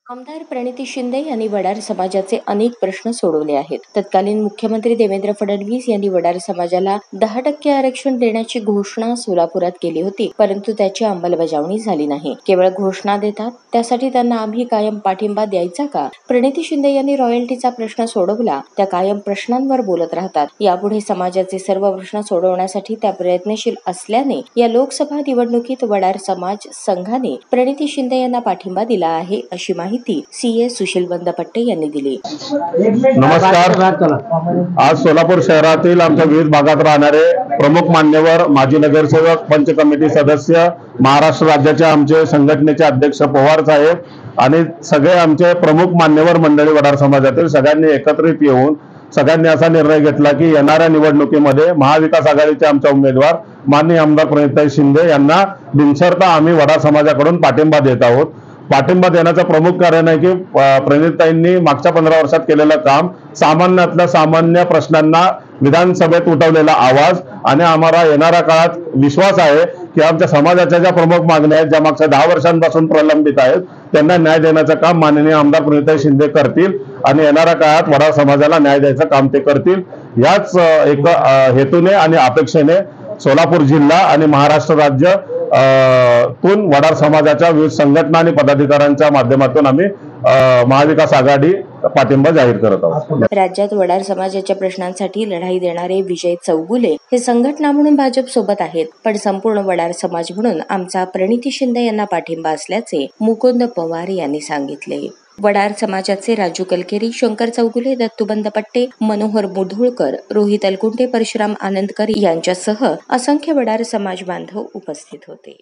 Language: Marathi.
आमदार प्रणिती शिंदे यांनी वडार समाजाचे अनेक प्रश्न सोडवले आहेत. तत्कालीन मुख्यमंत्री देवेंद्र फडणवीस यांनी वडार समाजाला 10% आरक्षण देण्याची घोषणा सोलापुरात केली होती, परंतु त्याची अंमलबजावणी झाली नाही. केवळ घोषणा देतात, त्यासाठी त्यांना आम्ही कायम पाठिंबा द्यायचा का? प्रणिती शिंदे यांनी रॉयल्टीचा प्रश्न सोडवला, त्या कायम प्रश्नांवर बोलत राहतात. यापुढे समाजाचे सर्व प्रश्न सोडवण्यासाठी त्या प्रयत्नशील असल्याने या लोकसभा निवडणुकीत वडार समाज संघाने प्रणिती शिंदे यांना पाठिंबा दिला आहे, अशी माहिती सीए सुशील बंदपट्टे यांनी दिली. नमस्कार. आज सोलापूर शहरातील आमच्या विविध भागात राहणारे प्रमुख मान्यवर, माजी नगरसेवक, पंच कमिटी सदस्य, महाराष्ट्र राज्याचे आमचे संघटनेचे अध्यक्ष पवार साहेब आणि सगळे आमचे प्रमुख मान्यवर मंडळी वडार समाजातील सगळ्यांनी एकत्रित येऊन सगळ्यांनी असा निर्णय घेतला की येणाऱ्या निवडणुकीमध्ये महाविकास आघाडीचे आमचे उमेदवार माननीय आमदार प्रणिती शिंदे यांना बिनशर्त आम्ही वडार समाजाकडून पाठिंबा देत आहोत. पाठिंबा देण्याचं प्रमुख कारण आहे की प्रणितीताईंनी मागच्या 15 वर्षात केलेलं काम, सामान्यातल्या सामान्य प्रश्नांना विधानसभेत उठवलेला आवाज आणि आम्हाला येणाऱ्या काळात विश्वास आहे की आमच्या समाजाच्या ज्या प्रमुख मागण्या आहेत, ज्या मागच्या 10 वर्षांपासून प्रलंबित आहेत, त्यांना न्याय देण्याचं काम माननीय आमदार प्रणिती शिंदे करतील आणि येणाऱ्या काळात वडार समाजाला न्याय द्यायचं काम ते करतील. याच एक हेतूने आणि अपेक्षेने सोलापूर जिल्हा आणि महाराष्ट्र राज्य तून वडार समाजाच्या विविध संघटना आणि पदाधिकाऱ्यांच्या माध्यमातून आम्ही महाविकास आघाडी पाठिंबा जाहीर करत आहोत. राज्यात वडार समाजाच्या प्रश्नांसाठी लढाई देणारे विजय चौगुले हे संघटना म्हणून भाजप सोबत आहेत, पण संपूर्ण वडार समाज म्हणून आमचा प्रणिती शिंदे यांना पाठिंबा असल्याचे मुकुंद पवार यांनी सांगितले. वडार समाजाचे राजू कलकेरी, शंकर चौगुले, दत्तू बंदपट्टे, मनोहर मुधोळकर, रोहित अलकुंटे, परशुराम आनंदकर यांच्यासह असंख्य वडार समाज बांधव उपस्थित होते.